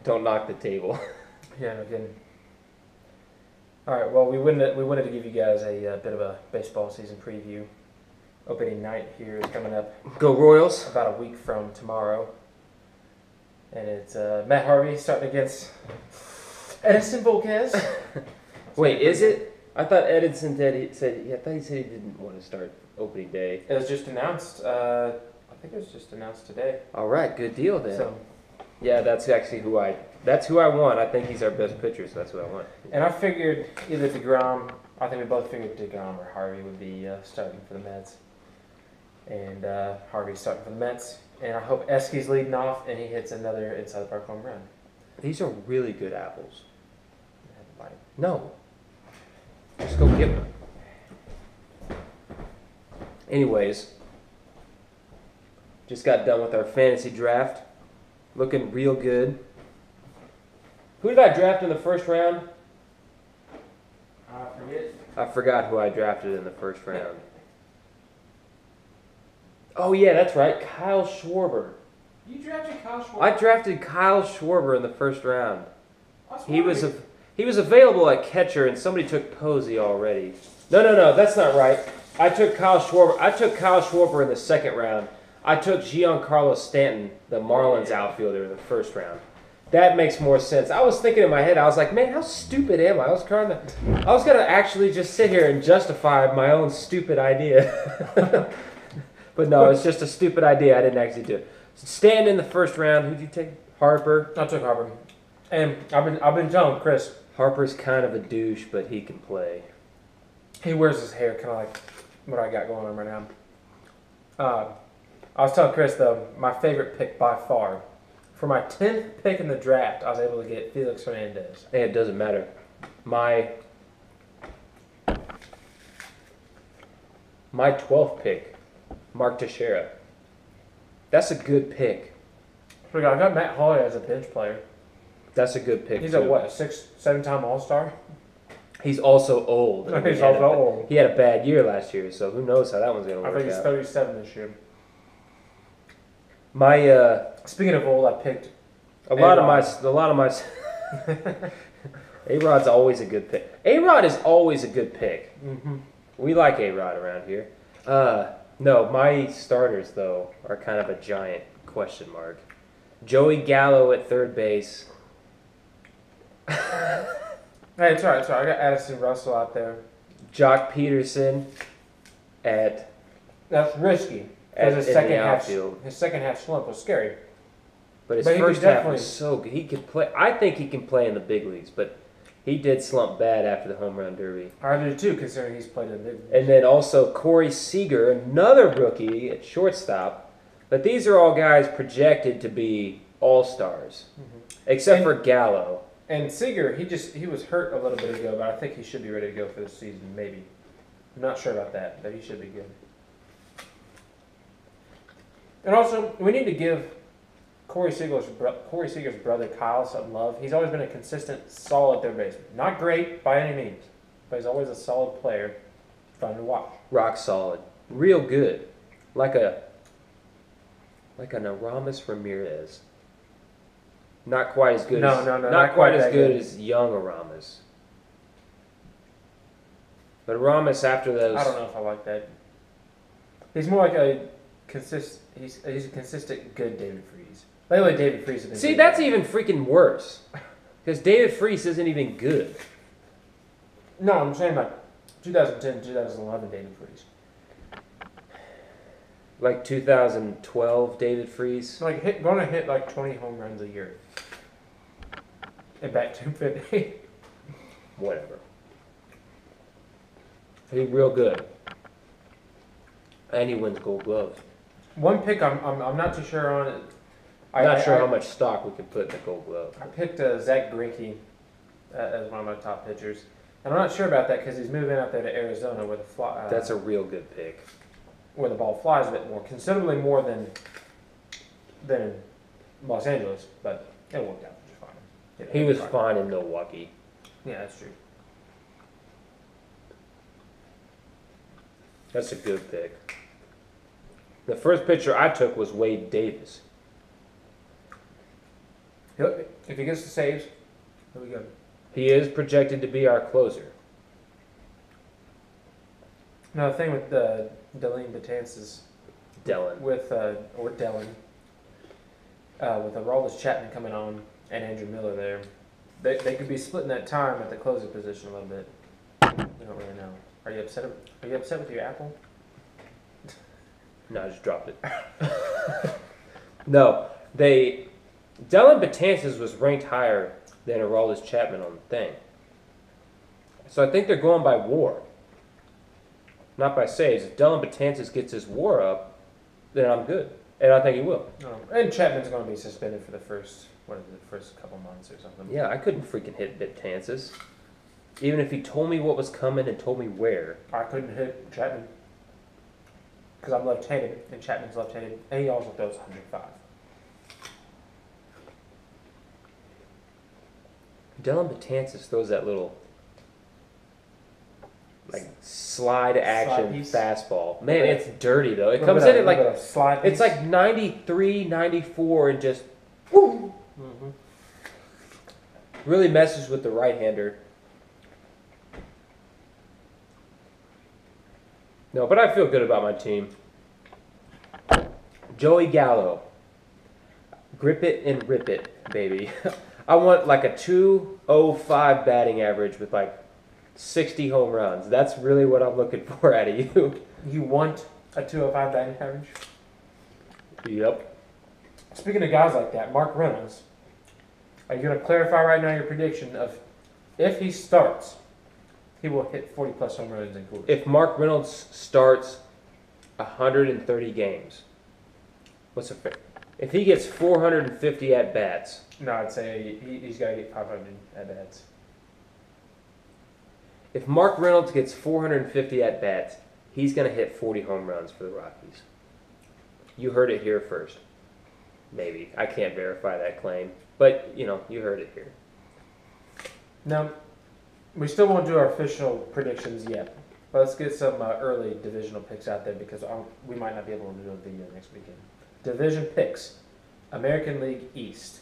Don't knock the table. Yeah, no kidding. All right, well, we wanted to give you guys a bit of a baseball season preview. Opening night here is coming up Go Royals. about a week from tomorrow. And it's Matt Harvey starting against Edinson Volquez. Wait, is it? I thought Edinson said he didn't want to start opening day. It was just announced. I think it was just announced today. All right, good deal then. So, Yeah, that's actually who I want. I think he's our best pitcher, so that's who I want. and I figured either DeGrom. I think we both figured DeGrom or Harvey would be starting for the Mets. And Harvey's starting for the Mets. And I hope Esky's leading off and he hits another inside the park home run. These are really good apples. No. Just go get them. Anyways, just got done with our fantasy draft. Looking real good. Who did I draft in the first round? I forget. I forgot who I drafted in the first round. Oh yeah, that's right, Kyle Schwarber. You drafted Kyle Schwarber? I drafted Kyle Schwarber in the first round. He was a. he was available at catcher, and somebody took Posey already. No, that's not right. I took Kyle Schwarber in the second round. I took Giancarlo Stanton, the Marlins outfielder, in the first round. That makes more sense. I was thinking in my head, I was like, man, how stupid am I? I was gonna actually just sit here and justify my own stupid idea. But no, it's just a stupid idea. I didn't actually do it. Stanton in the first round. Who'd you take? Harper. I took Harper. And I've been telling Chris. Harper's kind of a douche, but he can play. He wears his hair kind of like what I got going on right now. I was telling Chris, though, my favorite pick by far, for my 10th pick in the draft, I was able to get Felix Hernandez. Hey, it doesn't matter. My 12th pick, Mark Teixeira. That's a good pick. I got Matt Hawley as a bench player. That's a good pick, He's too. a, what, 6, 7-time All-Star? He's also old. He's also old. He had a bad year last year, so who knows how that one's going to work out. I think he's 37 this year. My Speaking of old, I picked a lot of my A-Rod's always a good pick. A-Rod is always a good pick. Mm-hmm. We like A-Rod around here. No, my starters though are kind of a giant question mark. Joey Gallo at third base. Hey, it's all right. I got Addison Russell out there. Joc Pederson at That's risky. Because his second half slump was scary. But his first half was so good. He could play. I think he can play in the big leagues, but he did slump bad after the home run derby. I do too, considering he's played in the big leagues. And then also Corey Seager, another rookie at shortstop. But these are all guys projected to be all-stars, except for Gallo. And Seager, he was hurt a little bit ago, but I think he should be ready to go for the season, maybe. I'm not sure about that, but he should be good. And also, we need to give Corey Seager's brother Kyle some love. He's always been a consistent, solid third baseman. Not great by any means, but he's always a solid player. Fun to watch. Rock solid. Real good. Like an Aramis Ramirez. Not quite as good not quite as good as young Aramis. But Aramis after those... I don't know if I like that. He's more like a he's a consistent good David Freese. By the way, David Freese has been See, that's even freaking worse. Because David Freese isn't even good. No, I'm saying like 2010, 2011 David Freese. Like 2012 David Freese. Like going to hit like 20 home runs a year. And bat 250. Whatever. He's real good. And he wins Gold Gloves. One pick I'm not too sure on. I'm not sure how much stock we could put in the Gold Glove. I picked Zack Greinke as one of my top pitchers. And I'm not sure about that because he's moving out there to Arizona where the That's a real good pick. Where the ball flies a bit more, considerably more than in Los Angeles, but it worked out just fine. He was fine in Milwaukee. Yeah, that's true. That's a good pick. The first pitcher I took was Wade Davis. If he gets the saves, he'll be good. He is projected to be our closer. Now the thing with Delene Betances Dellin. with Dellin, with Aroldis Chapman coming on and Andrew Miller there, they could be splitting that time at the closer position a little bit. We don't really know. Are you upset? Are you upset with your apple? No, I just dropped it. No, Dellin Betances was ranked higher than Aroldis Chapman on the thing. So I think they're going by WAR, not by saves. If Dellin Betances gets his WAR up, then I'm good, and I think he will. And Chapman's going to be suspended for the first couple months or something. Yeah, I couldn't freaking hit Betances, even if he told me what was coming and told me where. I couldn't hit Chapman because I'm left-handed, and Chapman's left-handed, and he also throws 105. Dellin Betances throws that little slide action fastball. Man, it's dirty though. It comes in at it's like 93, 94 and just woo. Mm-hmm. Really messes with the right-hander. No, but I feel good about my team. Joey Gallo. Grip it and rip it, baby. I want like a 205 batting average with like 60 home runs. That's really what I'm looking for out of you. You want a 205 batting average? Yep. Speaking of guys like that, Mark Reynolds, are you going to clarify right now your prediction of if he starts, he will hit 40-plus home runs in Coors? If Mark Reynolds starts 130 games, what's a fair? If he gets 450 at-bats. No, I'd say he's got to get 500 at-bats. If Mark Reynolds gets 450 at-bats, he's going to hit 40 home runs for the Rockies. You heard it here first. Maybe. I can't verify that claim. But, you heard it here. Now, we still won't do our official predictions yet. But let's get some early divisional picks out there because we might not be able to do a video next weekend. Division picks. American League East.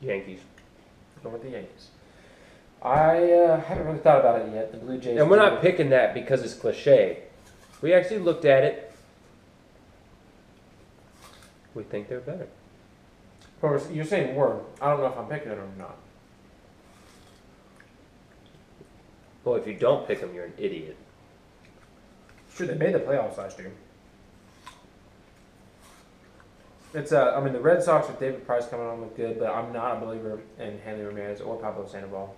Yankees. Going with the Yankees. I haven't really thought about it yet. The Blue Jays. And we're not picking that because it's cliche. We actually looked at it. We think they're better. Of course, you're saying were. I don't know if I'm picking it or not. Well, if you don't pick them, you're an idiot. Sure, they made the playoffs last year. It's the Red Sox with David Price coming on look good, but I'm not a believer in Hanley Ramirez or Pablo Sandoval.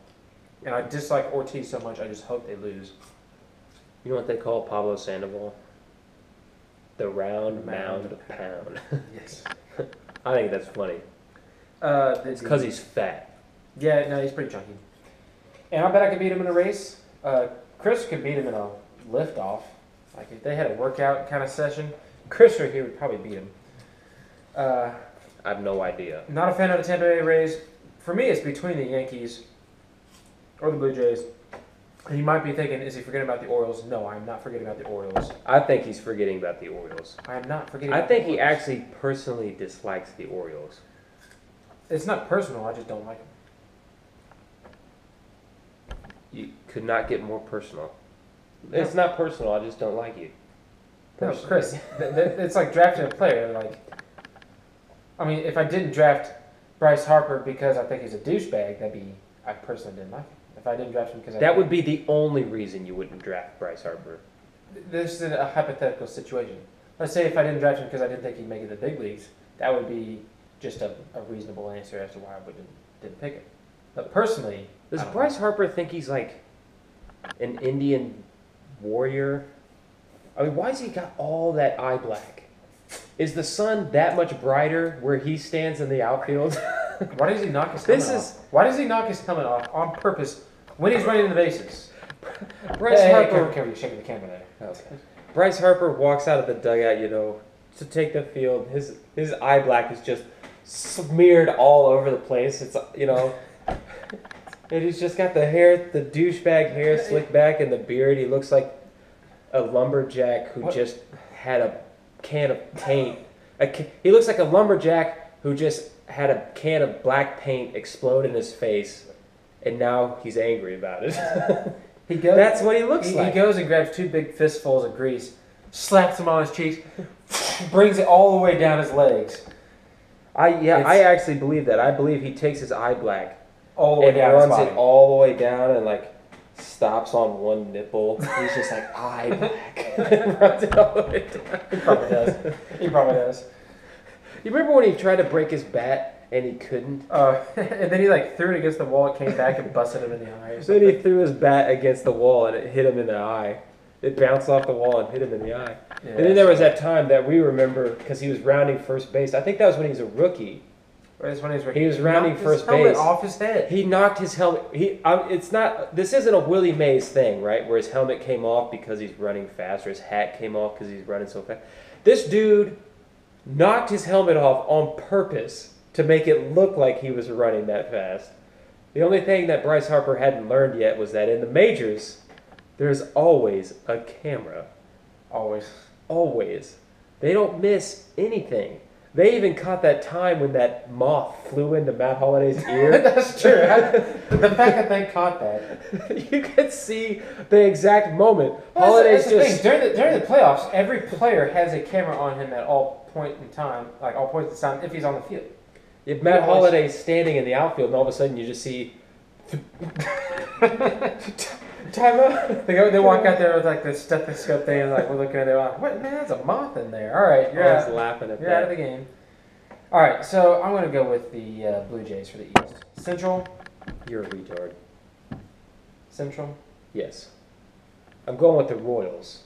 And I dislike Ortiz so much, I just hope they lose. You know what they call Pablo Sandoval? The round mound pound. Yes. I think that's funny. It's because he's fat. Yeah, no, he's pretty chunky. And I bet I could beat him in a race. Chris could beat him in a lift-off. Like if they had a workout kind of session, Chris right here would probably beat him. I have no idea. Not a fan of the Tampa Bay Rays. For me, it's between the Yankees or the Blue Jays. And you might be thinking, is he forgetting about the Orioles? No, I'm not forgetting about the Orioles. I think he's forgetting about the Orioles. I am not forgetting about the Orioles. I think he actually personally dislikes the Orioles. It's not personal, I just don't like him. You could not get more personal. No. It's not personal, I just don't like you. No, Chris, it's like drafting a player. If I didn't draft Bryce Harper because I think he's a douchebag, I personally didn't like him. If I didn't draft him because that would be the only reason you wouldn't draft Bryce Harper. This is a hypothetical situation. Let's say if I didn't draft him because I didn't think he'd make it to the big leagues, that would be just a reasonable answer as to why I didn't pick him. But personally, does Bryce Harper think he's like an Indian warrior? I mean, why has he got all that eye black? Is the sun that much brighter where he stands in the outfield? Why does he knock his helmet off? Why does he knock his helmet off on purpose when he's running the bases? Bryce Harper. You're shaking the camera there. Okay. Bryce Harper walks out of the dugout, to take the field. His eye black is just smeared all over the place. It's and he's just got the douchebag hair slicked back, and the beard. He looks like a lumberjack who just had a can of paint. He looks like a lumberjack who just had a can of black paint explode in his face, and now he's angry about it. That's what he looks like. He goes and grabs 2 big fistfuls of grease, slaps them on his cheeks, brings it all the way down his legs. I actually believe that. I believe he takes his eye black all the way and down runs his body. it all the way down and like stops on one nipple. He's just like eye black and runs it all the way down. He probably does. He probably does. You remember when he tried to break his bat and he couldn't? And then he like threw it against the wall. It came back and busted him in the eye. Or Then he threw his bat against the wall and it hit him in the eye. It bounced off the wall and hit him in the eye. Yeah, and then there was that time that we remember because he was rounding first base. I think that was when he was a rookie. Right, when he was rounding first base base. Off his head. He knocked his helmet. It's not. This isn't a Willie Mays thing, right? Where his helmet came off because he's running fast, or his hat came off because he's running so fast. This dude knocked his helmet off on purpose to make it look like he was running that fast. The only thing that Bryce Harper hadn't learned yet was that in the majors, there's always a camera. Always. Always. They don't miss anything. They even caught that time when that moth flew into Matt Holliday's ear. That's true. The fact that they caught that. You could see the exact moment. Well, Holliday's that's the just... thing. During the playoffs, every player has a camera on him at all point in time, like all points in time, if he's on the field. If Matt Holliday's standing in the outfield and all of a sudden you just see... Time out. They walk out there with like the stethoscope thing and like we're looking at it like, what, man, there's a moth in there. All right, I was laughing at you're that. out of the game. All right, so I'm going to go with the Blue Jays for the East. Central. You're a retard. Central. Yes. I'm going with the Royals.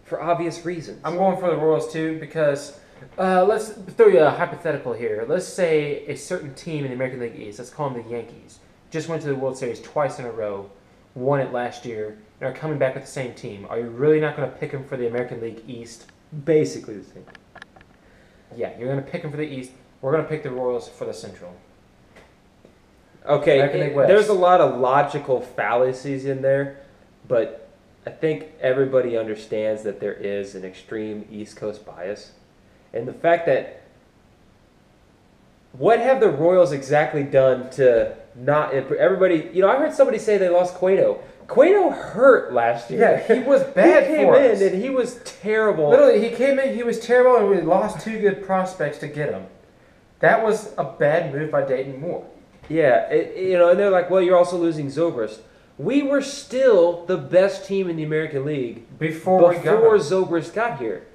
For obvious reasons. I'm going for the Royals too because let's throw you a hypothetical here. Let's say a certain team in the American League East, let's call them the Yankees, just went to the World Series twice in a row, won it last year, and are coming back with the same team. Are you really not going to pick them for the American League East? Basically the same. Yeah, you're going to pick them for the East. We're going to pick the Royals for the Central. Okay, there's a lot of logical fallacies in there, but I think everybody understands that there is an extreme East Coast bias. And the fact that what have the Royals exactly done to not everybody? You know, I heard somebody say they lost Cueto. Cueto hurt last year. Yeah, he was bad he came for in us. and he was terrible. Literally, he came in, he was terrible, and we lost 2 good prospects to get him. That was a bad move by Dayton Moore. Yeah, and they're like, well, you're also losing Zobrist. We were still the best team in the American League before Zobrist got here.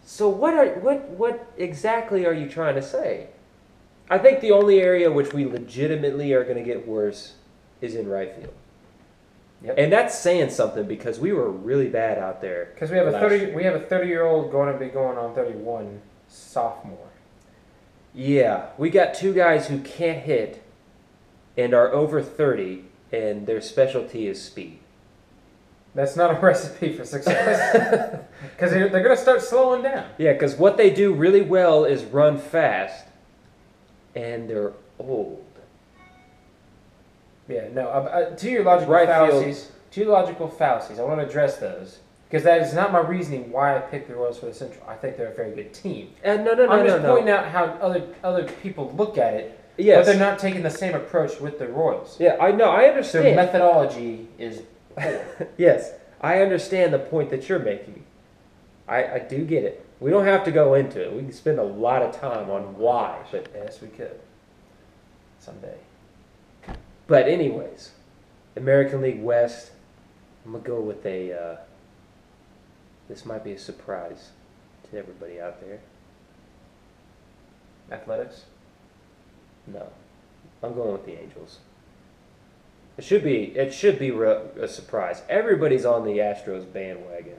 So what exactly are you trying to say? I think the only area which we legitimately are going to get worse is in right field. Yep. And that's saying something because we were really bad out there. Because we have a 30-year-old going to be going on 31 sophomore. Yeah, we got 2 guys who can't hit and are over 30, and their specialty is speed. That's not a recipe for success. Because they're going to start slowing down. Yeah, because what they do really well is run fast, and they're old. Yeah, no. To your logical fallacies, I want to address those because that is not my reasoning why I picked the Royals for the Central. I think they're a very good team. I'm just pointing out how other people look at it. Yes. But they're not taking the same approach with the Royals. Yeah, I know. I understand. Their methodology is poor. Yes, I understand the point that you're making. I do get it. We don't have to go into it. We can spend a lot of time on why. But yes, we could. Someday. But anyways, American League West, I'm going to go with this might be a surprise to everybody out there. Athletics? No. I'm going with the Angels. It should be a surprise. Everybody's on the Astros bandwagon,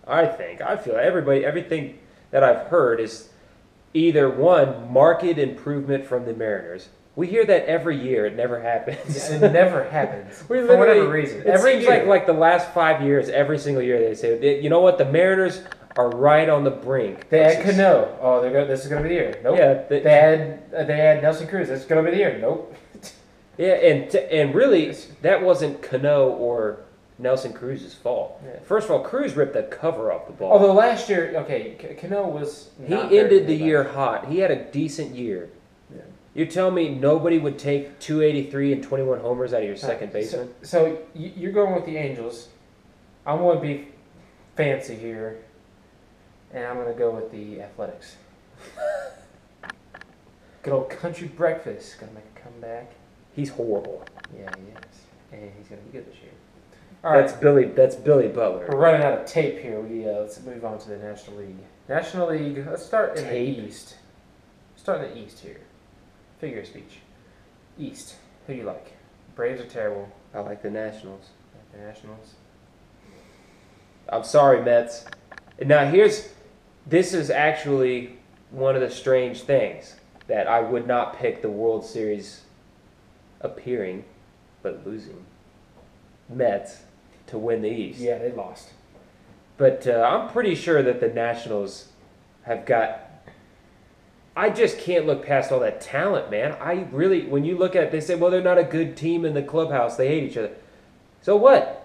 I think. I feel everything that I've heard is either one, marked improvement from the Mariners. We hear that every year. It never happens. Yeah, it never happens. For whatever reason. It seems like the last 5 years, every single year they say, you know what, the Mariners are right on the brink. They had Cano. Oh, this is going to be the year. Nope. Yeah, they had Nelson Cruz. This is going to be the year. Nope. Yeah, and really, that wasn't Cano or Nelson Cruz's fault. Yeah. First of all, Cruz ripped the cover off the ball. Although last year, Cano was. He ended the year hot. He had a decent year. Yeah. You're telling me nobody would take 283 and 21 homers out of your second baseman? So you're going with the Angels. I'm going to be fancy here, and I'm going to go with the Athletics. Good old country breakfast. Going to make a comeback. He's horrible. Yeah, he is. And he's going to be good this year. That's Billy Butler. We're running out of tape here. Let's move on to the National League. National League, let's start in the East. Start in the East here. Figure of speech. East. Who do you like? Braves are terrible. I like the Nationals. Like the Nationals. I'm sorry, Mets. Now this is actually one of the strange things that I would not pick the World Series appearing, but losing Mets to win the East. Yeah, they lost. But I'm pretty sure that the Nationals have got. I just can't look past all that talent, man. When you look at it, they say, well, they're not a good team in the clubhouse. They hate each other. So what?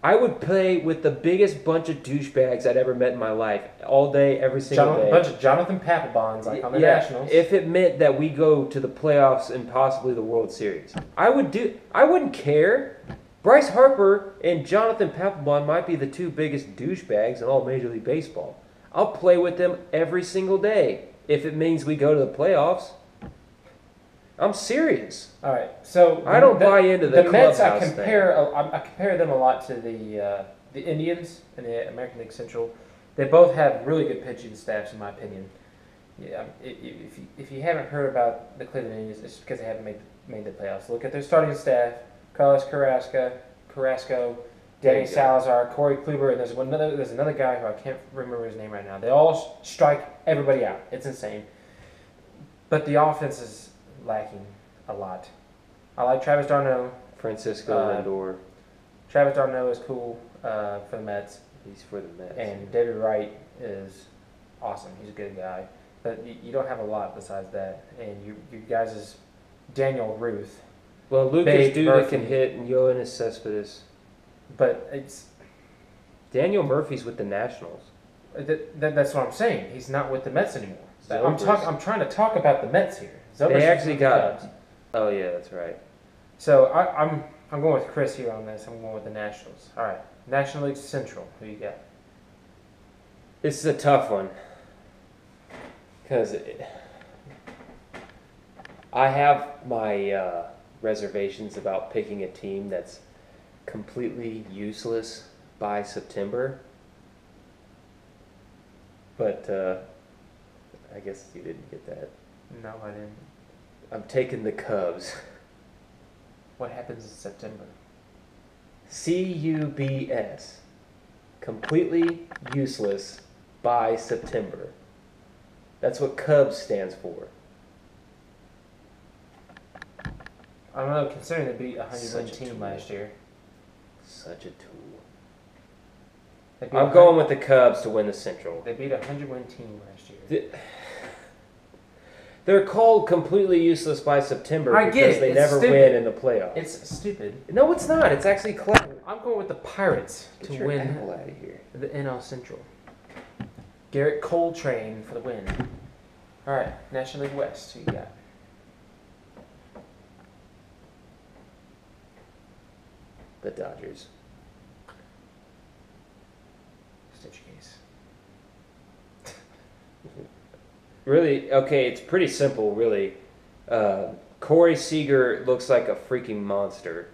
I would play with the biggest bunch of douchebags I'd ever met in my life all day, every single day. A bunch of Jonathan Papelbons like on the Nationals. If it meant that we go to the playoffs and possibly the World Series, I wouldn't care. Bryce Harper and Jonathan Papelbon might be the two biggest douchebags in all Major League Baseball. I'll play with them every single day if it means we go to the playoffs. I'm serious. All right, so I don't buy into the Mets. I clubhouse compare them a lot to the Indians in the American League Central. They both have really good pitching staffs, in my opinion. Yeah, if you haven't heard about the Cleveland Indians, it's because they haven't made the playoffs. Look at their starting staff: Carlos Carrasco, Danny Salazar, Corey Kluber, and there's another guy who I can't remember his name right now. They all strike everybody out. It's insane. But the offense is lacking a lot. I like Travis d'Arnaud. Francisco Lindor. Travis d'Arnaud is cool for the Mets. He's for the Mets. And David Wright is awesome. He's a good guy. But you don't have a lot besides that. And you guys is Daniel Ruth. Well, Lucas Duda can hit and Yoenis Cespedes. But it's... Daniel Murphy's with the Nationals. That's what I'm saying. He's not with the Mets anymore. I'm trying to talk about the Mets here. They actually got... Oh, yeah, that's right. So I'm going with Chris here on this. I'm going with the Nationals. All right. National League Central. Who you got? This is a tough one. Because I have my reservations about picking a team that's completely useless by September. But I guess you didn't get that. No, I didn't. I'm taking the Cubs. What happens in September? CUBS. Completely useless by September. That's what Cubs stands for. I don't know, considering they beat a 100-win team last year. Such a tool. I'm going with the Cubs to win the Central. They beat a 100-win team last year. They're called completely useless by September because they never win in the playoffs. It's stupid. No, it's not. It's actually clever. I'm going with the Pirates to win out of here. The NL Central. Garrett Coltrane for the win. All right, National League West. Who you got? The Dodgers. Stitch case. Really? Okay, it's pretty simple, really. Corey Seager looks like a freaking monster.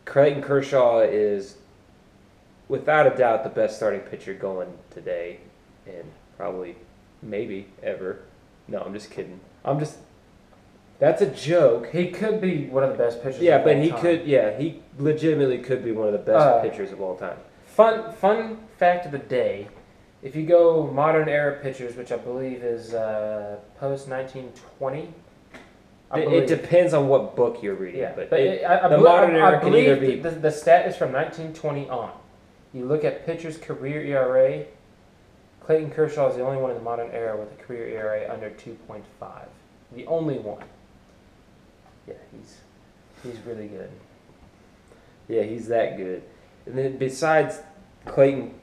Clayton Kershaw is, without a doubt, the best starting pitcher going today, and probably, maybe, ever. No, I'm just kidding. That's a joke. He could be one of the best pitchers. Yeah, but he legitimately could be one of the best pitchers of all time. Fun fact of the day. If you go modern era pitchers, which I believe is post 1920, it depends on what book you're reading. Yeah, but the modern era can either be the stat is from 1920 on. You look at pitchers' career ERA. Clayton Kershaw is the only one in the modern era with a career ERA under 2.5. The only one. Yeah, he's really good. Yeah, he's that good. And then besides Clayton,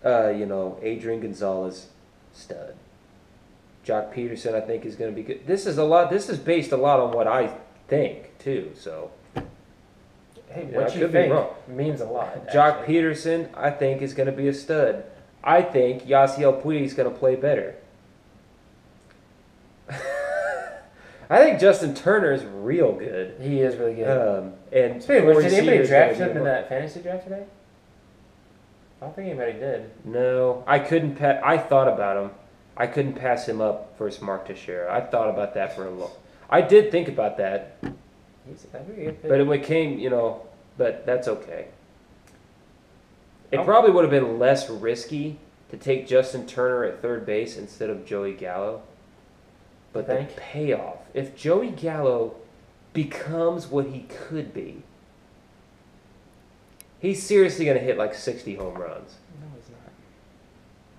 Adrian Gonzalez, stud. Joc Pederson, I think, is going to be good. This is based a lot on what I think too. So, hey, what you think means a lot. Joc Pederson, I think, is going to be a stud. I think Yasiel Puig is going to play better. I think Justin Turner is real good. He is really good. And speaking of which, did anybody draft him in that fantasy draft today? I don't think anybody did. No, I couldn't. I thought about him. I couldn't pass him up versus Mark Teixeira. I thought about that for a long. I did think about that. But it became, but that's okay. It probably would have been less risky to take Justin Turner at third base instead of Joey Gallo. But the payoff, if Joey Gallo becomes what he could be, he's seriously going to hit like 60 home runs. No, he's not.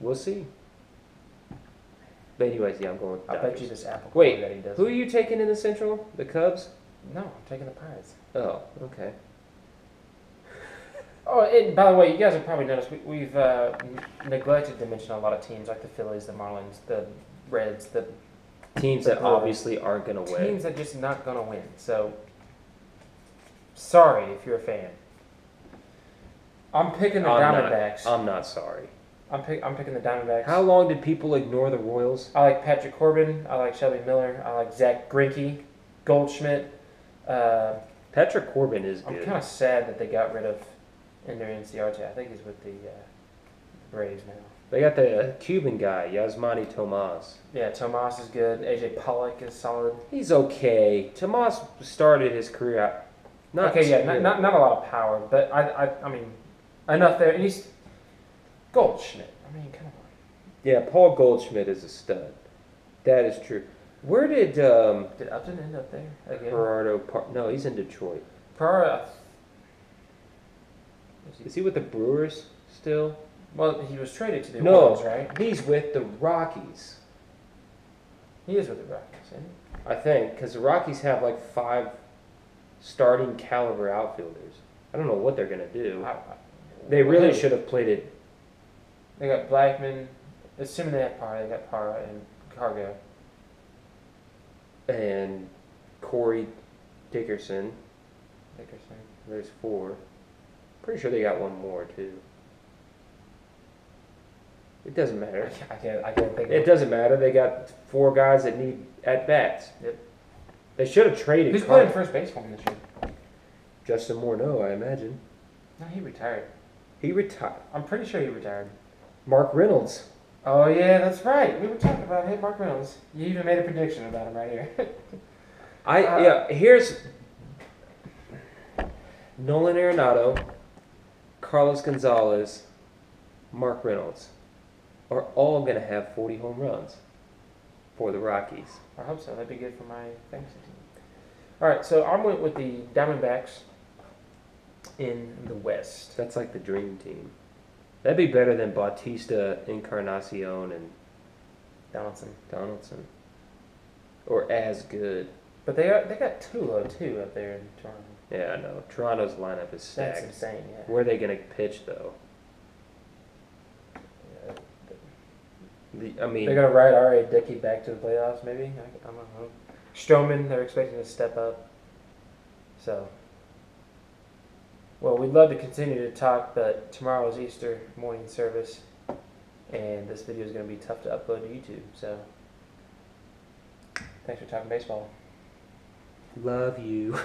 We'll see. But anyways, yeah, I'm going with I Dodgers. bet you this apple Wait, that he does. Who are you taking in the Central? The Cubs? No, I'm taking the Pirates. Oh, okay. Oh, and by the way, you guys have probably noticed we've neglected to mention a lot of teams like the Phillies, the Marlins, the Reds, the teams that obviously aren't going to win. Teams that just not going to win. So, sorry if you're a fan. I'm picking the Diamondbacks. I'm not sorry. I'm picking the Diamondbacks. How long did people ignore the Royals? I like Patrick Corbin. I like Shelby Miller. I like Zack Greinke, Goldschmidt. Patrick Corbin is good. I'm kind of sad that they got rid of Ender Inciarte. I think he's with the Braves now. They got the Cuban guy, Yasmani Tomas. Yeah, Tomas is good. AJ Pollock is solid. He's okay. Tomas started his career out. Not a lot of power, but I mean, enough there. And he's Goldschmidt. I mean, come on. Yeah, Paul Goldschmidt is a stud. That is true. Where did Upton end up there again? Gerardo? No, he's in Detroit. Is he with the Brewers still? Well, he was traded to the Orioles, right? He's with the Rockies. He is with the Rockies, isn't he? I think, because the Rockies have like 5 starting caliber outfielders. I don't know what they're going to do. They really should have played it. They got Blackman. Assuming they have Parra, they got Parra and Cargo. And Corey Dickerson. There's 4. Pretty sure they got one more, too. It doesn't matter. I can't think of it. Doesn't matter. They got 4 guys that need at-bats. Yep. They should have traded. Who's playing first base for him this year? Justin Morneau, I imagine. No, he retired. He retired. I'm pretty sure he retired. Mark Reynolds. Oh, yeah, that's right. We were talking about him, Mark Reynolds. You even made a prediction about him right here. Here's Nolan Arenado, Carlos Gonzalez, Mark Reynolds are all going to have 40 home runs for the Rockies. I hope so. That'd be good for my fantasy team. All right, so I went with the Diamondbacks in the West. That's like the dream team. That'd be better than Bautista, Encarnacion, and Donaldson. Or as good. But they got Tulo, too, up there in Toronto. Yeah, I know. Toronto's lineup is stacked. That's insane, yeah. Where are they going to pitch, though? They're going to ride R.A. Dickey back to the playoffs, maybe? I don't know. Stroman, they're expecting to step up. So, well, we'd love to continue to talk, but tomorrow is Easter morning service, and this video is going to be tough to upload to YouTube. So, thanks for talking baseball. Love you.